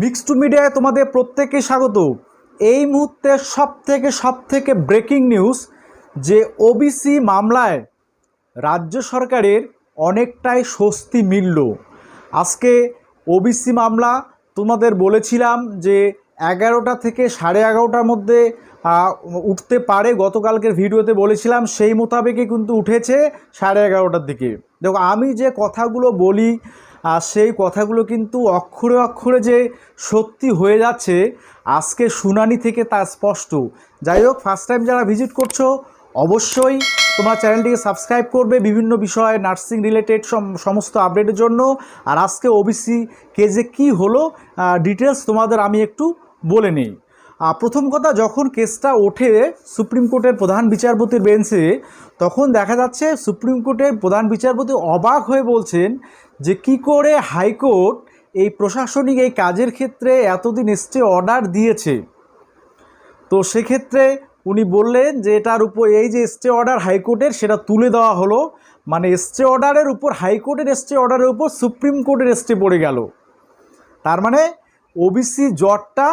Mix two মিডিয়ায় তোমাদের প্রত্যেককে স্বাগত। এই মুহূর্তে সবথেকে ব্রেকিং নিউজ যে ওবিসি মামলায় রাজ্য সরকারের অনেকটাই স্বস্তি মিলল। আজকে ওবিসি মামলা তোমাদের বলেছিলাম যে 11টা থেকে 11:30টার মধ্যে উঠতে পারে, গতকালকের ভিডিওতে বলেছিলাম, সেই মোতাবেকই কিন্তু উঠেছে 11:30টার দিকে। দেখো, আমি যে কথাগুলো বলি সেই কথাগুলো কিন্তু অক্ষরে অক্ষরে যে সত্যি হয়ে যাচ্ছে আজকে শুনানি থেকে তা স্পষ্ট। যাই হোক, ফার্স্ট টাইম যারা ভিজিট করছো অবশ্যই তোমরা চ্যানেলটিকে সাবস্ক্রাইব করবে বিভিন্ন বিষয়ে নার্সিং রিলেটেড সমস্ত আপডেটের জন্য। আর আজকে ওবিসি কেজে কি হলো ডিটেলস তোমাদের আমি একটু বলে নিই। প্রথম কথা, যখন কেসটা ওঠে সুপ্রিম কোর্টের প্রধান বিচারপতির বেঞ্চে, তখন দেখা যাচ্ছে সুপ্রিম কোর্টের প্রধান বিচারপতি অবাক হয়ে বলছেন যে কি করে হাইকোর্ট এই প্রশাসনিক এই কাজের ক্ষেত্রে এতদিন স্টে অর্ডার দিয়েছে। তো সেক্ষেত্রে উনি বললেন যে এটার উপর এই যে স্টে অর্ডার হাইকোর্টের সেটা তুলে দেওয়া হলো, মানে স্টে অর্ডারের উপর হাইকোর্টের স্টে অর্ডারের উপর সুপ্রিম কোর্টের স্টে পড়ে গেল। তার মানে ওবিসি জটটা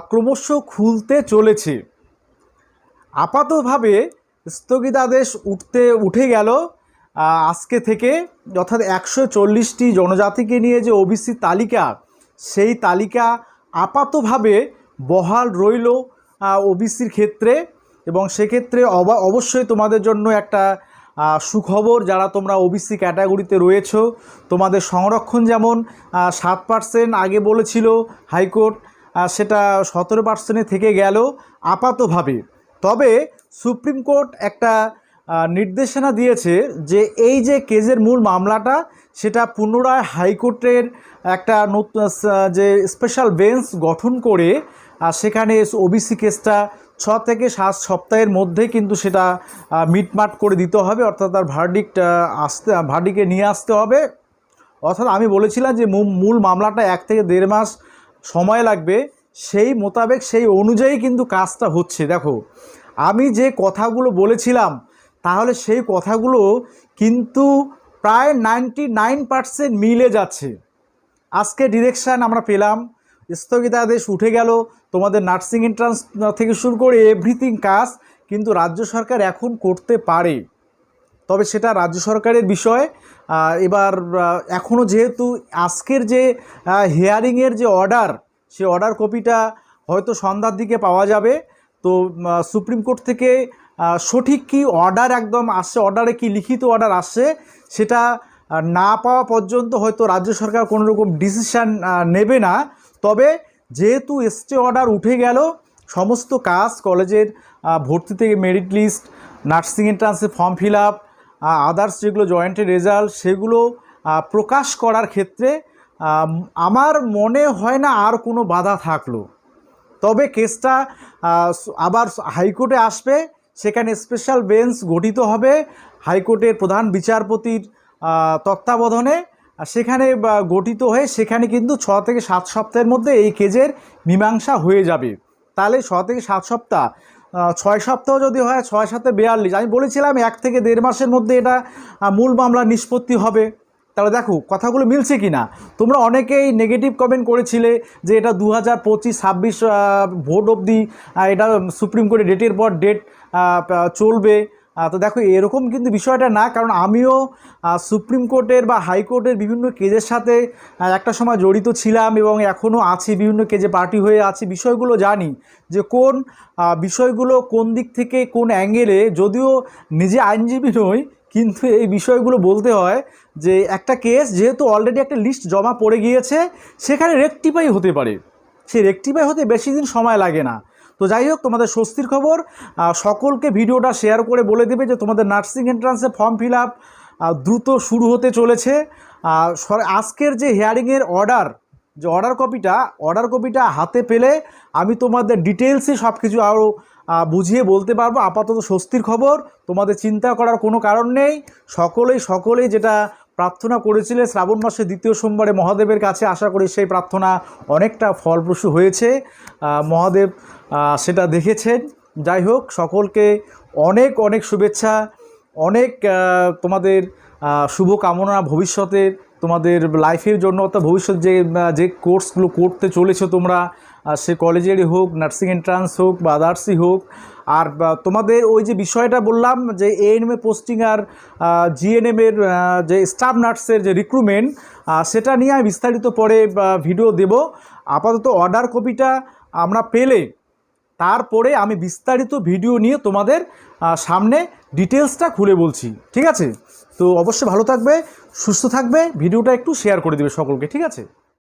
ক্রমশ খুলতে চলেছে। আপাতভাবে স্থগিতাদেশ উঠে গেল আজকে থেকে, অর্থাৎ 140টি জনজাতিকে নিয়ে যে ওবিসি তালিকা, সেই তালিকা আপাতভাবে বহাল রইল ওবিসির ক্ষেত্রে। এবং সেক্ষেত্রে অবশ্যই তোমাদের জন্য একটা সুখবর, যারা তোমরা ওবিসি ক্যাটাগরিতে রয়েছো, তোমাদের সংরক্ষণ যেমন 7% আগে বলেছিল হাইকোর্ট, সেটা 17% থেকে গেল আপাতভাবে। তবে সুপ্রিম কোর্ট একটা নির্দেশনা দিয়েছে যে এই যে কেজের মূল মামলাটা সেটা পুনরায় হাইকোর্টের একটা নতুন যে স্পেশাল বেঞ্চ গঠন করে সেখানে ওবিসি কেসটা 6 থেকে 7 সপ্তাহের মধ্যে কিন্তু সেটা মিটমাট করে দিতে হবে, অর্থাৎ তার ভার্ডিক্টে নিয়ে আসতে হবে। অর্থাৎ আমি বলেছিলাম যে মূল মামলাটা 1 থেকে 1.5 মাস সময় লাগবে, সেই মোতাবেক সেই অনুযায়ী কিন্তু কাজটা হচ্ছে। দেখো, আমি যে কথাগুলো বলেছিলাম তাহলে সেই কথাগুলো কিন্তু প্রায় 99% মিলে যাচ্ছে। আজকে ডিরেকশান আমরা পেলাম, স্থগিতাদেশ উঠে গেল, তোমাদের নার্সিং এন্ট্রান্স থেকে শুরু করে এভরিথিং কাজ কিন্তু রাজ্য সরকার এখন করতে পারে। তবে সেটা রাজ্য সরকারের বিষয়। এবার এখনও যেহেতু আজকের যে হিয়ারিংয়ের যে অর্ডার, সেই অর্ডার কপিটা হয়তো সন্ধ্যার দিকে পাওয়া যাবে। তো সুপ্রিম কোর্ট থেকে সঠিক কি অর্ডার একদম আসছে, অর্ডারে কি লিখিত অর্ডার আসছে, সেটা না পাওয়া পর্যন্ত হয়তো রাজ্য সরকার কোনো রকম ডিসিশান নেবে না। তবে যেহেতু স্টে অর্ডার উঠে গেল, সমস্ত কাজ কলেজের ভর্তি থেকে মেরিট লিস্ট, নার্সিং এন্ট্রান্সে ফর্ম ফিল আপ, আদার্স যেগুলো জয়েন্টের রেজাল্ট, সেগুলো প্রকাশ করার ক্ষেত্রে আমার মনে হয় না আর কোনো বাধা থাকলো। তবে কেসটা আবার হাইকোর্টে আসবে, সেখানে স্পেশাল বেঞ্চ গঠিত হবে হাইকোর্টের প্রধান বিচারপতির তত্ত্বাবধানে। সেখানে গঠিত হয়ে সেখানে কিন্তু 6 থেকে 7 সপ্তাহের মধ্যে এই কেজের মীমাংসা হয়ে যাবে। তাহলে 6 থেকে 7 সপ্তাহ, 6 সপ্তাহ যদি হয়, 6 7 42, আমি বলেছিলাম 1 থেকে 1.5 মাসের মধ্যে এটা মূল মামলা নিষ্পত্তি হবে। তাহলে দেখো কথাগুলো মিলছে কি না। তোমরা অনেকেই নেগেটিভ কমেন্ট করেছিলে যে এটা 2025-26 ভোট অবধি এটা সুপ্রিম কোর্টের ডেটের পর ডেট চলবে। তো দেখো, এরকম কিন্তু বিষয়টা না, কারণ আমিও সুপ্রিম কোর্টের বা হাইকোর্টের বিভিন্ন কেজের সাথে একটা সময় জড়িত ছিলাম এবং এখনও আছি, বিভিন্ন কেজে পার্টি হয়ে আছি, বিষয়গুলো জানি যে কোন বিষয়গুলো কোন দিক থেকে কোন অ্যাঙ্গেলে। যদিও নিজে আইনজীবী নই, কিন্তু এই বিষয়গুলো বলতে হয় যে একটা কেস যেহেতু অলরেডি একটা লিস্ট জমা পড়ে গিয়েছে, সেখানে রেকটিফাই হতে পারে, সেই রেকটিফাই হতে বেশি দিন সময় লাগে না। তো যাই হোক, তোমাদের স্বস্তির খবর, সকলকে ভিডিওটা শেয়ার করে বলে দেবে যে তোমাদের নার্সিং এন্ট্রান্সে ফর্ম ফিল আপ দ্রুত শুরু হতে চলেছে। আজকের যে হিয়ারিংয়ের অর্ডার, যে অর্ডার কপিটা হাতে পেলে আমি তোমাদের ডিটেলসে সব কিছু আরও বুঝিয়ে বলতে পারবো। আপাতত স্বস্তির খবর, তোমাদের চিন্তা করার কোনো কারণ নেই। সকলেই যেটা প্রার্থনা করেছিলে শ্রাবণ মাসের 2য় সোমবারে মহাদেবের কাছে, আশা করি সেই প্রার্থনা অনেকটা ফলপ্রসূ হয়েছে, মহাদেব সেটা দেখেছেন। যাই হোক, সকলকে অনেক শুভেচ্ছা, অনেক তোমাদের শুভকামনা ভবিষ্যতের তোমাদের লাইফের জন্য অর্থাৎ ভবিষ্যৎ যে কোর্সগুলো করতে চলেছো তোমরা, সে কলেজেরই হোক, নার্সিং এন্ট্রান্স হোক বা আদার্সই হোক, আর তোমাদের ওই যে বিষয়টা বললাম যে এএনএমে পোস্টিং আর জিএনএমের যে স্টাফ নার্সের যে রিক্রুটমেন্ট, সেটা নিয়ে আমি বিস্তারিত পরে ভিডিও দেব। আপাতত অর্ডার কপিটা আমরা পেলে তারপরে আমি বিস্তারিত ভিডিও নিয়ে তোমাদের সামনে ডিটেলসটা খুলে বলছি, ঠিক আছে? তো অবশ্যই ভালো থাকবে, সুস্থ থাকবে, ভিডিওটা একটু শেয়ার করে দেবে সকলকে, ঠিক আছে?